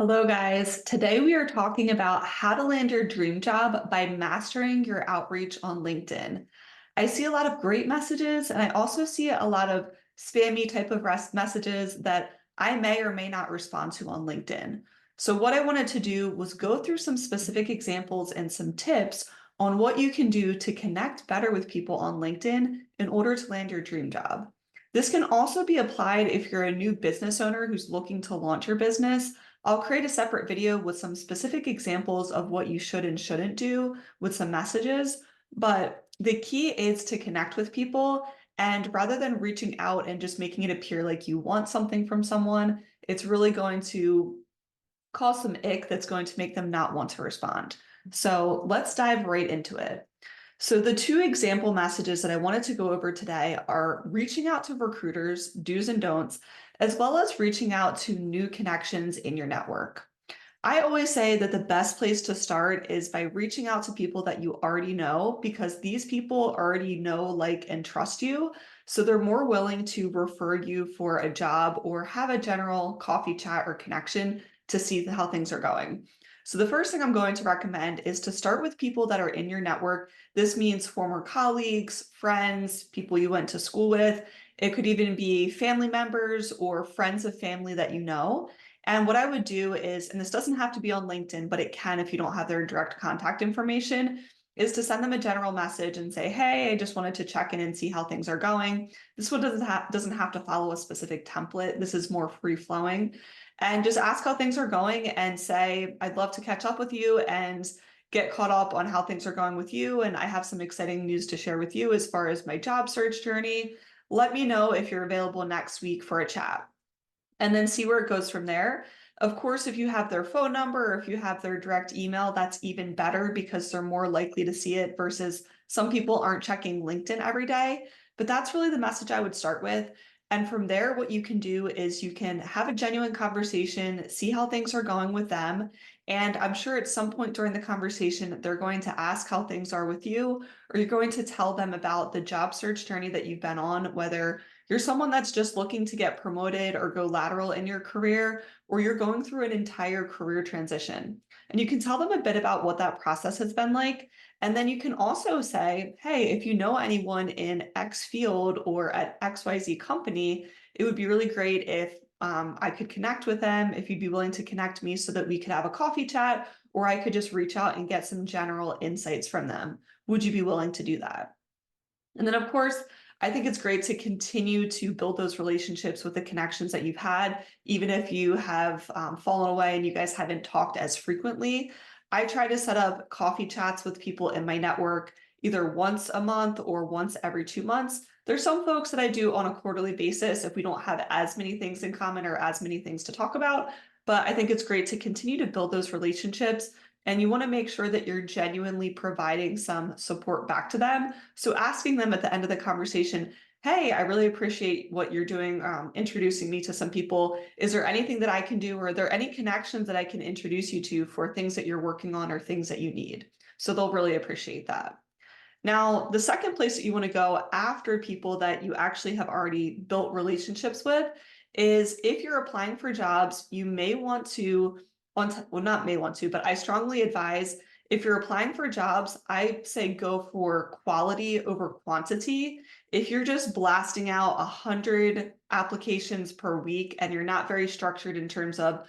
Hello, guys. Today we are talking about how to land your dream job by mastering your outreach on LinkedIn. I see a lot of great messages, and I also see a lot of spammy type of messages that I may or may not respond to on LinkedIn. So, what I wanted to do was go through some specific examples and some tips on what you can do to connect better with people on LinkedIn in order to land your dream job. This can also be applied if you're a new business owner who's looking to launch your business. I'll create a separate video with some specific examples of what you should and shouldn't do with some messages. But the key is to connect with people. And rather than reaching out and just making it appear like you want something from someone, it's really going to cause some ick that's going to make them not want to respond. So let's dive right into it. So the two example messages that I wanted to go over today are reaching out to recruiters, do's and don'ts, as well as reaching out to new connections in your network. I always say that the best place to start is by reaching out to people that you already know because these people already know, like, and trust you. So they're more willing to refer you for a job or have a general coffee chat or connection to see how things are going. So the first thing I'm going to recommend is to start with people that are in your network. This means former colleagues, friends, people you went to school with. It could even be family members or friends of family that you know. And what I would do is, and this doesn't have to be on LinkedIn, but it can if you don't have their direct contact information, is to send them a general message and say, hey, I just wanted to check in and see how things are going. This one doesn't have to follow a specific template. This is more free flowing. And just ask how things are going and say, I'd love to catch up with you and get caught up on how things are going with you. And I have some exciting news to share with you as far as my job search journey. Let me know if you're available next week for a chat and then see where it goes from there. Of course, if you have their phone number or if you have their direct email, that's even better because they're more likely to see it versus some people aren't checking LinkedIn every day. But that's really the message I would start with. And from there, what you can do is you can have a genuine conversation, see how things are going with them. And I'm sure at some point during the conversation, they're going to ask how things are with you, or you're going to tell them about the job search journey that you've been on, whether you're someone that's just looking to get promoted or go lateral in your career, or you're going through an entire career transition. And you can tell them a bit about what that process has been like. And then you can also say, hey, if you know anyone in X field or at XYZ company, it would be really great if I could connect with them, if you'd be willing to connect me so that we could have a coffee chat, or I could just reach out and get some general insights from them. Would you be willing to do that? And then, of course, I think it's great to continue to build those relationships with the connections that you've had, even if you have fallen away and you guys haven't talked as frequently. I try to set up coffee chats with people in my network either once a month or once every 2 months. There's some folks that I do on a quarterly basis if we don't have as many things in common or as many things to talk about. But I think it's great to continue to build those relationships. And you want to make sure that you're genuinely providing some support back to them. So asking them at the end of the conversation, hey, I really appreciate what you're doing, introducing me to some people. Is there anything that I can do? Or are there any connections that I can introduce you to for things that you're working on or things that you need? So they'll really appreciate that. Now, the second place that you want to go after people that you actually have already built relationships with is if you're applying for jobs, you may want to, well, not may want to, but I strongly advise if you're applying for jobs, I say go for quality over quantity. If you're just blasting out 100 applications per week and you're not very structured in terms of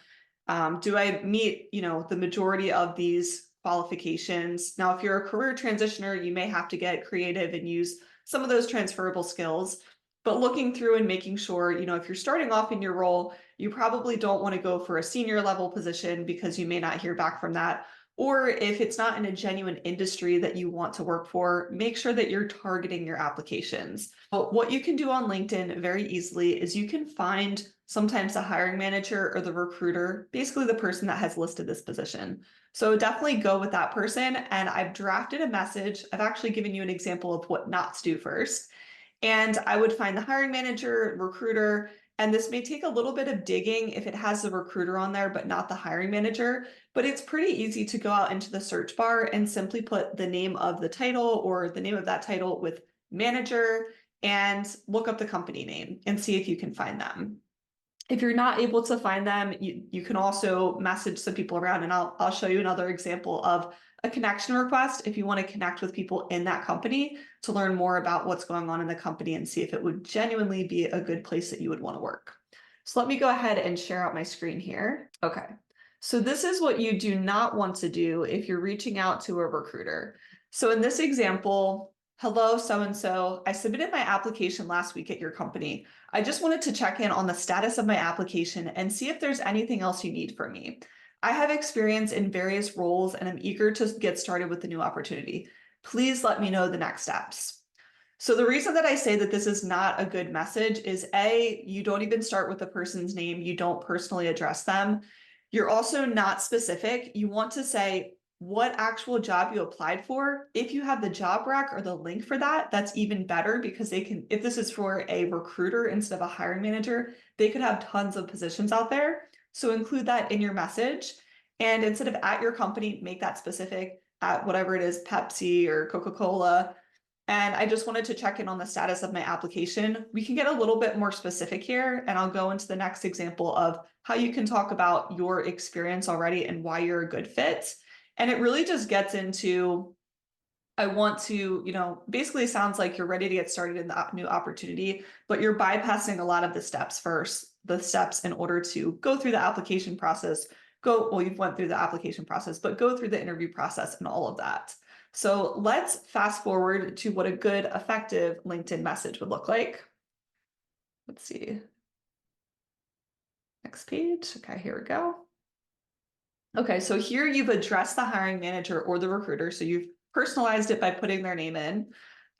do I meet, the majority of these qualifications? Now, if you're a career transitioner, you may have to get creative and use some of those transferable skills. But looking through and making sure, if you're starting off in your role, you probably don't want to go for a senior level position because you may not hear back from that. Or if it's not in a genuine industry that you want to work for, make sure that you're targeting your applications. But what you can do on LinkedIn very easily is you can find sometimes the hiring manager or the recruiter, basically the person that has listed this position. So definitely go with that person. And I've drafted a message. I've actually given you an example of what not to do first. And I would find the hiring manager, recruiter, and this may take a little bit of digging if it has the recruiter on there, but not the hiring manager. But it's pretty easy to go out into the search bar and simply put the name of the title or the name of that title with manager and look up the company name and see if you can find them. If you're not able to find them, you can also message some people around, and I'll show you another example of a connection request if you want to connect with people in that company to learn more about what's going on in the company and see if it would genuinely be a good place that you would want to work. So let me go ahead and share out my screen here. Okay. So this is what you do not want to do if you're reaching out to a recruiter. So in this example, hello, so-and-so, I submitted my application last week at your company. I just wanted to check in on the status of my application and see if there's anything else you need from me. I have experience in various roles and I'm eager to get started with the new opportunity. Please let me know the next steps. So the reason that I say that this is not a good message is A, you don't even start with the person's name. You don't personally address them. You're also not specific. You want to say what actual job you applied for. If you have the job rec or the link for that, that's even better because they can, if this is for a recruiter instead of a hiring manager, they could have tons of positions out there. So include that in your message. And instead of at your company, make that specific at whatever it is, Pepsi or Coca-Cola. And I just wanted to check in on the status of my application. We can get a little bit more specific here, and I'll go into the next example of how you can talk about your experience already and why you're a good fit. And it really just gets into, I want to, basically sounds like you're ready to get started in the new opportunity, but you're bypassing a lot of the steps first, the steps in order to go through the application process, you've went through the application process, but go through the interview process and all of that. So let's fast forward to what a good, effective LinkedIn message would look like. Let's see. Next page. Okay, here we go. Okay, so here you've addressed the hiring manager or the recruiter. So you've personalized it by putting their name in.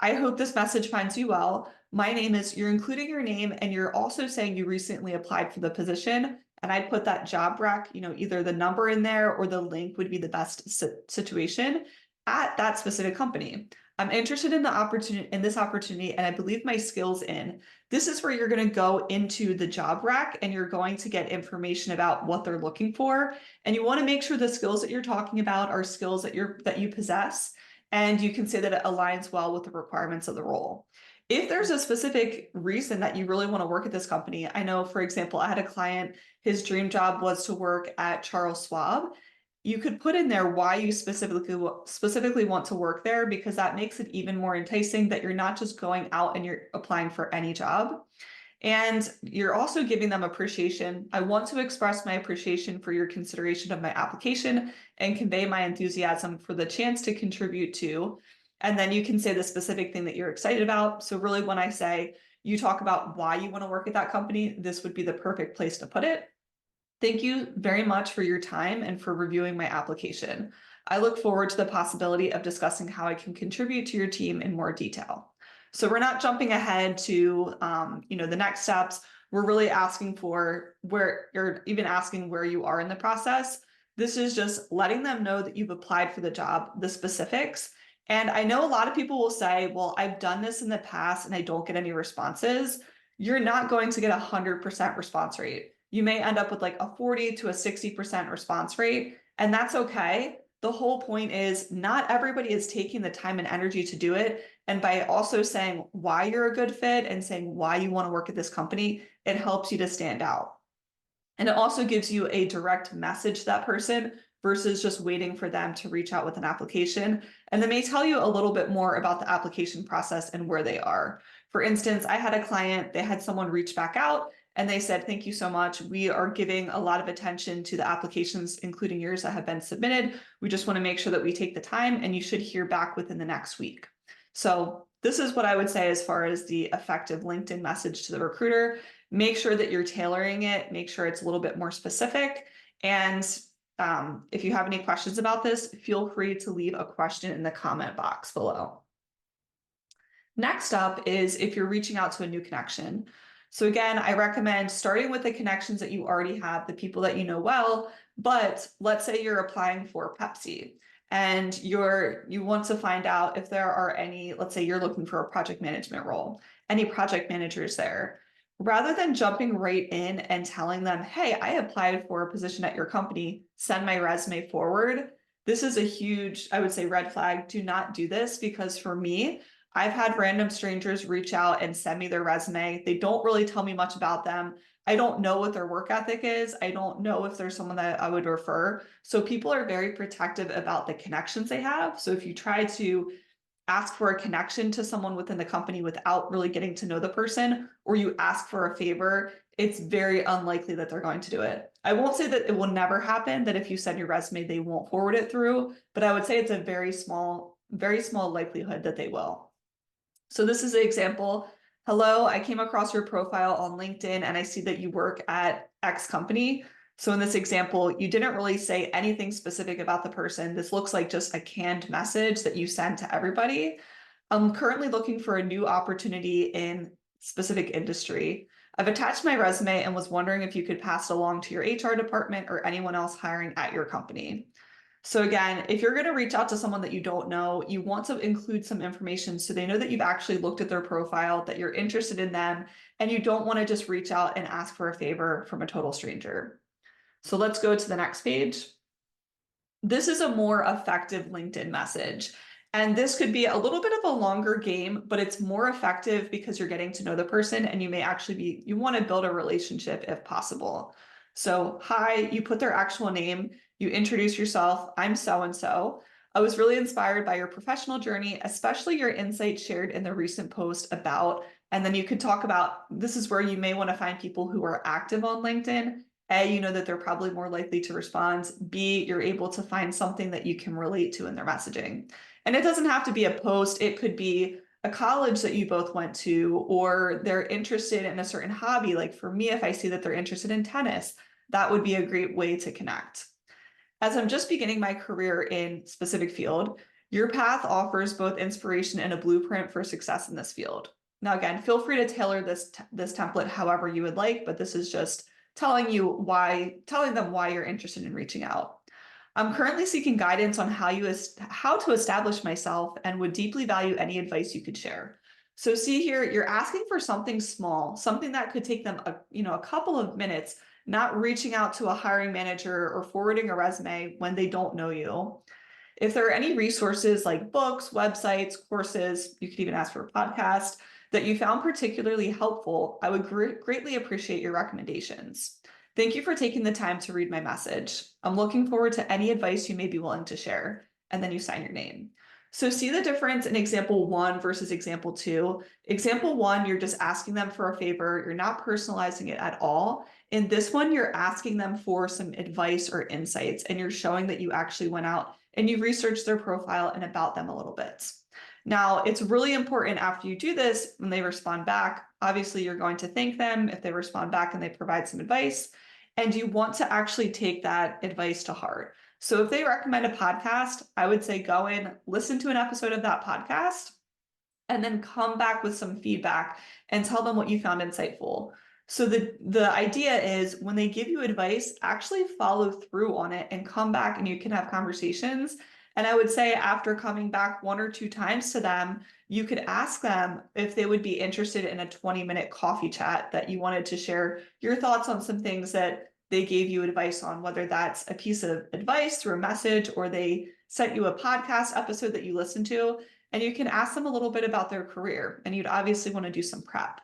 I hope this message finds you well. My name is, you're including your name and you're also saying you recently applied for the position. And I put that job rec, either the number in there or the link would be the best situation at that specific company. I'm interested in this opportunity, and I believe my skills in. This is where you're going to go into the job rec and you're going to get information about what they're looking for. And you want to make sure the skills that you're talking about are skills that you possess, and you can say that it aligns well with the requirements of the role. If there's a specific reason that you really want to work at this company, I know, for example, I had a client, his dream job was to work at Charles Schwab. You could put in there why you specifically want to work there, because that makes it even more enticing that you're not just going out and you're applying for any job. And you're also giving them appreciation. I want to express my appreciation for your consideration of my application and convey my enthusiasm for the chance to contribute to. And then you can say the specific thing that you're excited about. So really, when I say you talk about why you want to work at that company, this would be the perfect place to put it. Thank you very much for your time and for reviewing my application. I look forward to the possibility of discussing how I can contribute to your team in more detail. So we're not jumping ahead to the next steps. We're really asking for where you're even asking where you are in the process. This is just letting them know that you've applied for the job, the specifics. And I know a lot of people will say, well, I've done this in the past and I don't get any responses. You're not going to get 100% response rate. You may end up with like a 40 to a 60% response rate, and that's okay. The whole point is not everybody is taking the time and energy to do it. And by also saying why you're a good fit and saying why you want to work at this company, it helps you to stand out. And it also gives you a direct message to that person versus just waiting for them to reach out with an application. And they may tell you a little bit more about the application process and where they are. For instance, I had a client, they had someone reach back out and they said, thank you so much. We are giving a lot of attention to the applications, including yours, that have been submitted. We just want to make sure that we take the time, and you should hear back within the next week. So this is what I would say as far as the effective LinkedIn message to the recruiter. Make sure that you're tailoring it. Make sure it's a little bit more specific. And if you have any questions about this, feel free to leave a question in the comment box below. Next up is if you're reaching out to a new connection. So again, I recommend starting with the connections that you already have, the people that you know well, but let's say you're applying for Pepsi and you want to find out if there are any, let's say you're looking for a project management role, any project managers there. Rather than jumping right in and telling them, hey, I applied for a position at your company, send my resume forward. This is a huge, I would say, red flag. Do not do this, because for me, I've had random strangers reach out and send me their resume. They don't really tell me much about them. I don't know what their work ethic is. I don't know if there's someone that I would refer. So people are very protective about the connections they have. So if you try to ask for a connection to someone within the company without really getting to know the person, or you ask for a favor, it's very unlikely that they're going to do it. I won't say that it will never happen, that if you send your resume, they won't forward it through, but I would say it's a very small likelihood that they will. So this is an example. Hello, I came across your profile on LinkedIn and I see that you work at X company. So in this example, you didn't really say anything specific about the person. This looks like just a canned message that you send to everybody. I'm currently looking for a new opportunity in specific industry. I've attached my resume and was wondering if you could pass it along to your HR department or anyone else hiring at your company. So again, if you're going to reach out to someone that you don't know, you want to include some information so they know that you've actually looked at their profile, that you're interested in them, and you don't want to just reach out and ask for a favor from a total stranger. So let's go to the next page. This is a more effective LinkedIn message. And this could be a little bit of a longer game, but it's more effective because you're getting to know the person and you may actually you want to build a relationship if possible. So, hi, you put their actual name, you introduce yourself, I'm so-and-so. I was really inspired by your professional journey, especially your insights shared in the recent post about, and then you could talk about, this is where you may want to find people who are active on LinkedIn. A, you know that they're probably more likely to respond. B, you're able to find something that you can relate to in their messaging. And it doesn't have to be a post. It could be a college that you both went to, or they're interested in a certain hobby. Like for me, if I see that they're interested in tennis, that would be a great way to connect. As I'm just beginning my career in specific field, your path offers both inspiration and a blueprint for success in this field. Now, again, feel free to tailor this template however you would like, but this is just telling them why you're interested in reaching out. I'm currently seeking guidance on how to establish myself and would deeply value any advice you could share. So see here, you're asking for something small, something that could take them a couple of minutes, not reaching out to a hiring manager or forwarding a resume when they don't know you. If there are any resources like books, websites, courses, you could even ask for a podcast that you found particularly helpful, I would greatly appreciate your recommendations. Thank you for taking the time to read my message. I'm looking forward to any advice you may be willing to share. And then you sign your name. So see the difference in example 1 versus example 2. Example 1, you're just asking them for a favor. You're not personalizing it at all. In this one, you're asking them for some advice or insights, and you're showing that you actually went out and you researched their profile and about them a little bit. Now, it's really important after you do this, when they respond back, obviously you're going to thank them if they respond back and they provide some advice, and you want to actually take that advice to heart. So if they recommend a podcast, I would say go in, listen to an episode of that podcast, and then come back with some feedback and tell them what you found insightful. So the idea is when they give you advice, actually follow through on it and come back and you can have conversations. And I would say after coming back 1 or 2 times to them, you could ask them if they would be interested in a 20-minute coffee chat that you wanted to share your thoughts on some things that they gave you advice on, whether that's a piece of advice through a message or they sent you a podcast episode that you listened to, and you can ask them a little bit about their career, and you'd obviously want to do some prep.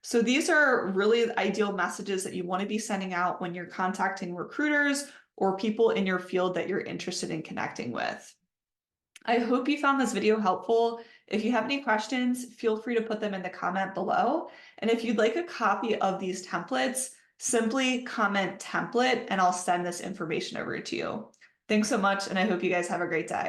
So these are really ideal messages that you want to be sending out when you're contacting recruiters or people in your field that you're interested in connecting with. I hope you found this video helpful. If you have any questions, feel free to put them in the comment below. And if you'd like a copy of these templates, simply comment template and I'll send this information over to you. Thanks so much, and I hope you guys have a great day.